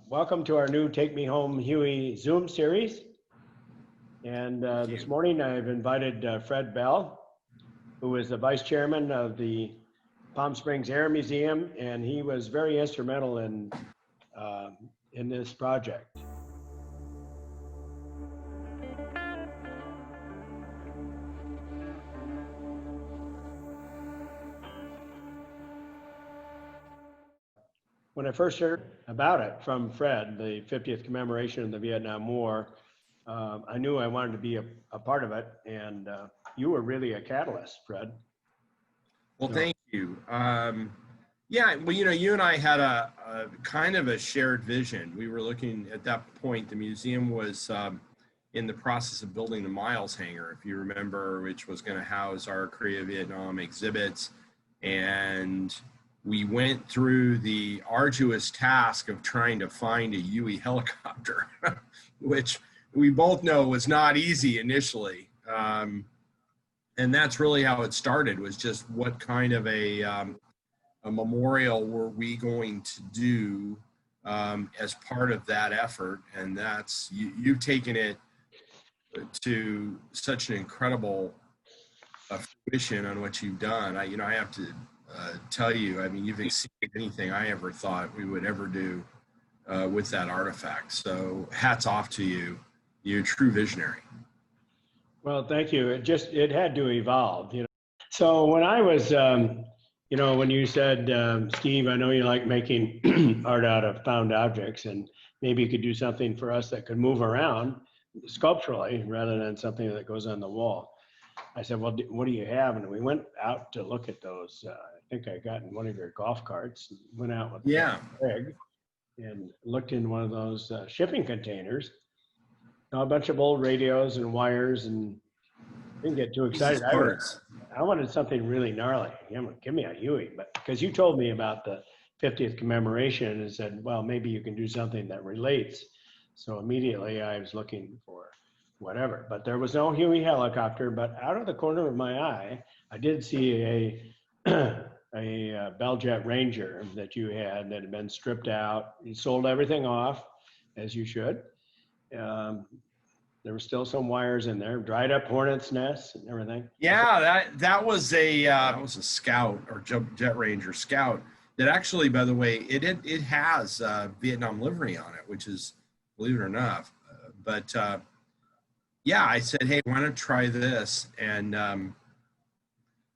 Welcome to our new Take Me Home Huey Zoom series. And this morning I've invited Fred Bell, who is the vice chairman of the Palm Springs Air Museum, and he was very instrumental in this project. When I first heard about it from Fred, the 50th commemoration of the Vietnam War, I knew I wanted to be a part of it, and you were really a catalyst, Fred. Well, thank you. Yeah, well, you and I had a kind of a shared vision. We were looking at that point, the museum was in the process of building the Miles hangar, if you remember, which was going to house our Korea Vietnam exhibits. And we went through the arduous task of trying to find a Huey helicopter, which we both know was not easy initially. And that's really how it started, was just what kind of a memorial were we going to do as part of that effort. And that's, you've taken it to such an incredible fruition on what you've done. I have to tell you, I mean, you've exceeded anything I ever thought we would ever do with that artifact. So hats off to you. You're a true visionary. Well, thank you. It had to evolve, So when I was, when you said, Steve, I know you like making art out of found objects, and maybe you could do something for us that could move around sculpturally rather than something that goes on the wall. I said, well, what do you have? And we went out to look at those. I think I got in one of your golf carts, went out with Greg and looked in one of those shipping containers. A bunch of old radios and wires, and didn't get too excited. I wanted something really gnarly. Give me a Huey, but because you told me about the 50th commemoration and said, well, maybe you can do something that relates. So immediately I was looking for whatever, but there was no Huey helicopter. But out of the corner of my eye, I did see a Bell Jet Ranger that you had that had been stripped out. You sold everything off, as you should. There were still some wires in there, dried up hornet's nests and everything. Yeah, that was a Scout, or Jet Ranger Scout, that actually, by the way, it has Vietnam livery on it, which is, believe it or not. Yeah, I said, hey, why not try this? And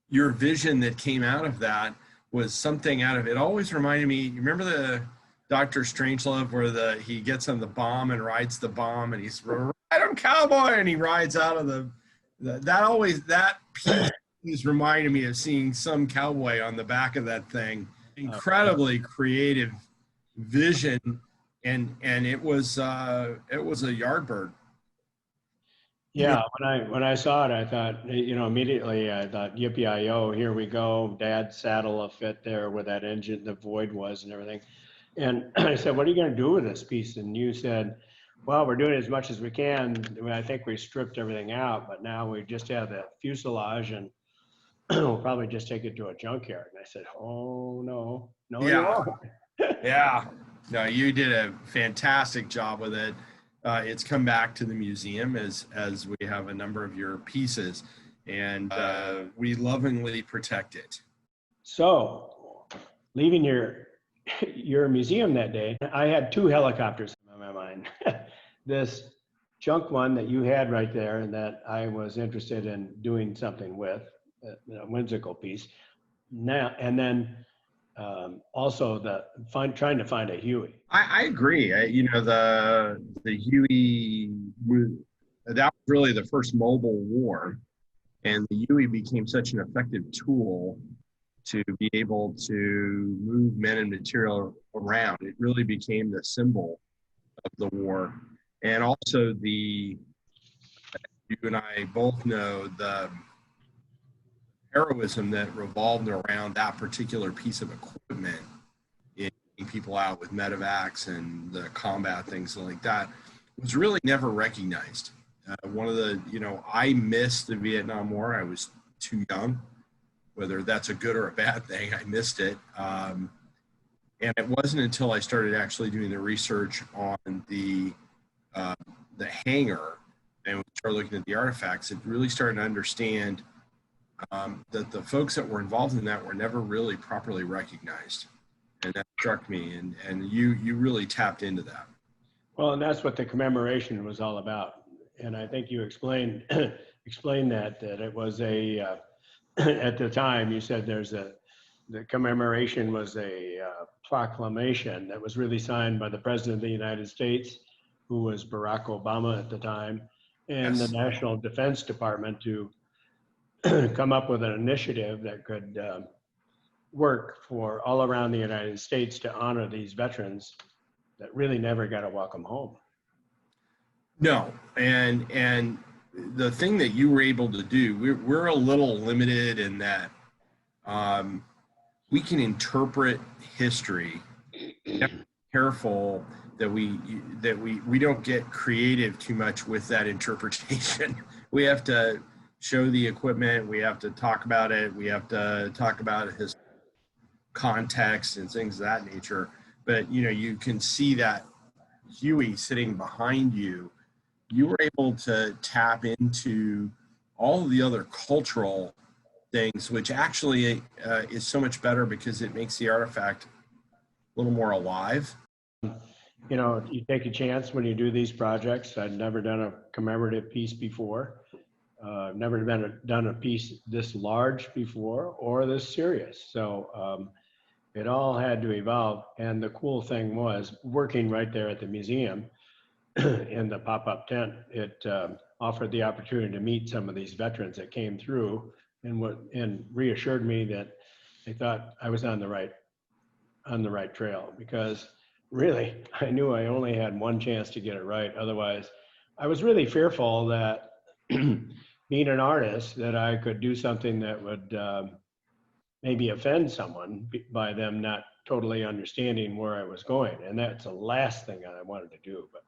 your vision that came out of that was something out of it. Always reminded me, you remember the Dr. Strangelove where he gets on the bomb and rides the bomb and he's, ride him, cowboy, and he rides out of that piece reminded me of seeing some cowboy on the back of that thing. Incredibly creative vision, and it was a Yardbird. Yeah, when I saw it, I thought, immediately I thought, yippee-i-yo, here we go. Dad's saddle will fit there where that engine, the void was and everything. And I said, what are you going to do with this piece? And you said, well, we're doing as much as we can. I think we stripped everything out, but now we just have the fuselage, and we'll probably just take it to a junkyard. And I said, oh, no, you won't. Yeah, no, you did a fantastic job with it. It's come back to the museum as we have a number of your pieces, and we lovingly protect it. So, leaving your museum that day, I had two helicopters in my mind. This junk one that you had right there, and that I was interested in doing something with, a whimsical piece. Now, and then also trying to find a Huey. I agree. The Huey, that was really the first mobile war, and the Huey became such an effective tool to be able to move men and material around. It really became the symbol of the war. And also you and I both know the heroism that revolved around that particular piece of equipment in getting people out with medevacs and the combat things like that was really never recognized. One of the, I missed the Vietnam War. I was too young, whether that's a good or a bad thing. I missed it. And it wasn't until I started actually doing the research on the hangar and we started looking at the artifacts, it really started to understand that the folks that were involved in that were never really properly recognized. And that struck me, and you really tapped into that. Well, and that's what the commemoration was all about. And I think you explained explained that it was a at the time you said the commemoration was a proclamation that was really signed by the President of the United States, who was Barack Obama at the time, and the Yes. National Defense Department to come up with an initiative that could work for all around the United States to honor these veterans that really never got a welcome home. No, and the thing that you were able to do, we're a little limited in that we can interpret history. Careful that we don't get creative too much with that interpretation. We have to show the equipment. We have to talk about it. We have to talk about his context and things of that nature. But you can see that Huey sitting behind you. You were able to tap into all of the other cultural things, which actually is so much better because it makes the artifact a little more alive. You take a chance when you do these projects. I'd never done a commemorative piece before. Never done a piece this large before or this serious. So it all had to evolve. And the cool thing was working right there at the museum in the pop-up tent, it offered the opportunity to meet some of these veterans that came through and reassured me that they thought I was on the right trail, because really I knew I only had one chance to get it right. Otherwise, I was really fearful that being an artist, that I could do something that would maybe offend someone by them not totally understanding where I was going. And that's the last thing that I wanted to do. But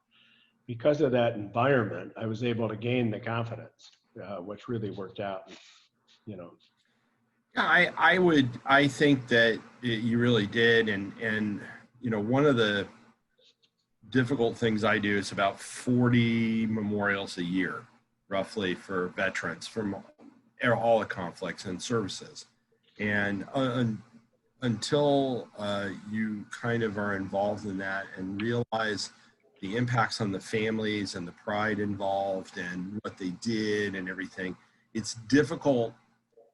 because of that environment, I was able to gain the confidence, which really worked out. I think that you really did, and one of the difficult things I do is about 40 memorials a year, roughly, for veterans from all the conflicts and services, and until you kind of are involved in that and realize the impacts on the families and the pride involved and what they did and everything, it's difficult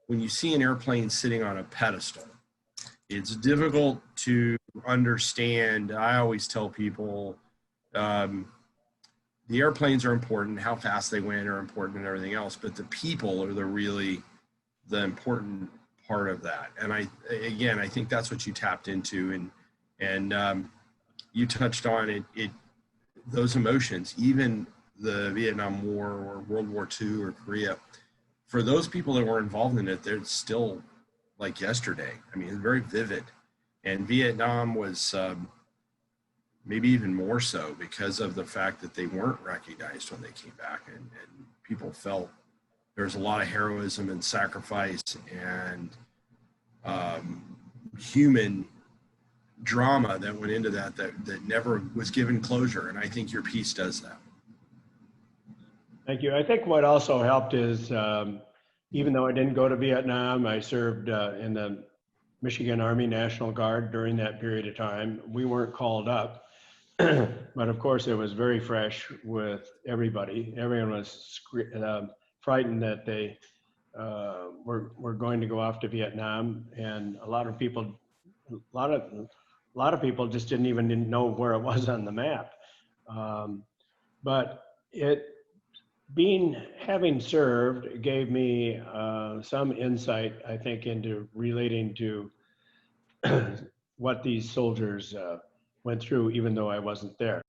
when you see an airplane sitting on a pedestal. It's difficult to understand. I always tell people the airplanes are important, how fast they went are important, and everything else, but the people are the important part of that. And I think that's what you tapped into, and you touched on it those emotions, even the Vietnam War or World War II or Korea. For those people that were involved in it, they're still like yesterday. I mean, it's very vivid. And Vietnam was maybe even more so because of the fact that they weren't recognized when they came back, and people felt there's a lot of heroism and sacrifice and human drama that went into that never was given closure. And I think your piece does that. Thank you. I think what also helped is, even though I didn't go to Vietnam, I served in the Michigan Army National Guard during that period of time. We weren't called up, but of course it was very fresh with everybody. Everyone was frightened that they were going to go off to Vietnam, and a lot of people just didn't even know where it was on the map. But having served gave me some insight, I think, into relating to what these soldiers went through, even though I wasn't there.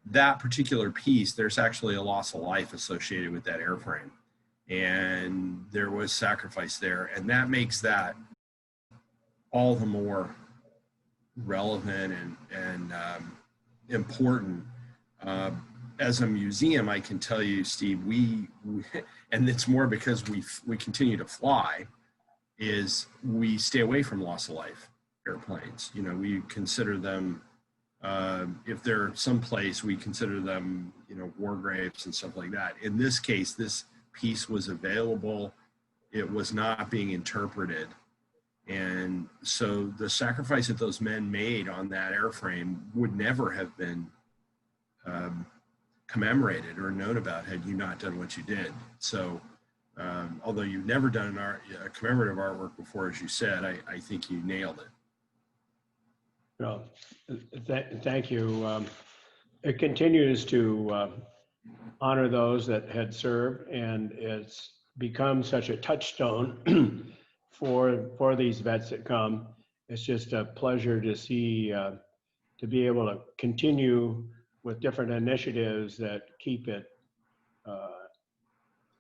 That particular piece, there's actually a loss of life associated with that airframe, and there was sacrifice there, and that makes that all the more relevant and important. As a museum, I can tell you, Steve, we and it's more because we continue to fly, is we stay away from loss of life. airplanes. You know, we consider them, if they're someplace, we consider them, you know, war graves and stuff like that. In this case, this piece was available. It was not being interpreted. And so the sacrifice that those men made on that airframe would never have been commemorated or known about had you not done what you did. So although you've never done a commemorative artwork before, as you said, I think you nailed it. Well, thank you. It continues to honor those that had served, and it's become such a touchstone for these vets that come. It's just a pleasure to see, to be able to continue with different initiatives that keep it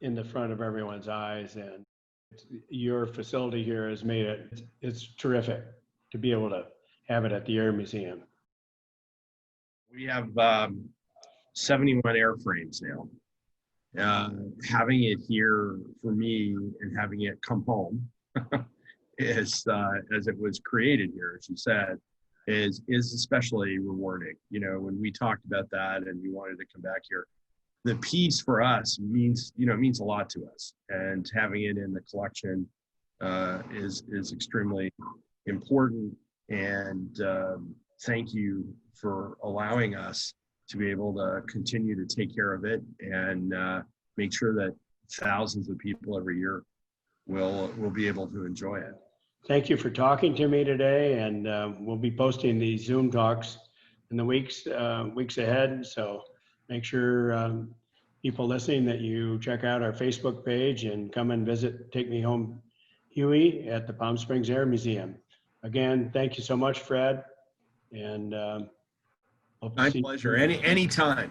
in the front of everyone's eyes. And your facility here has made it, it's terrific to be able to have it at the Air Museum. We have 71 airframes now. Having it here for me and having it come home is, as it was created here, as you said, is especially rewarding. You know, when we talked about that and you wanted to come back here, the piece for us means, you know, it means a lot to us, and having it in the collection is extremely important. And thank you for allowing us to be able to continue to take care of it and make sure that thousands of people every year will be able to enjoy it. Thank you for talking to me today, and we'll be posting these Zoom talks in the weeks ahead. So make sure people listening that you check out our Facebook page and come and visit Take Me Home Huey at the Palm Springs Air Museum. Again, thank you so much, Fred. And my pleasure. Anytime.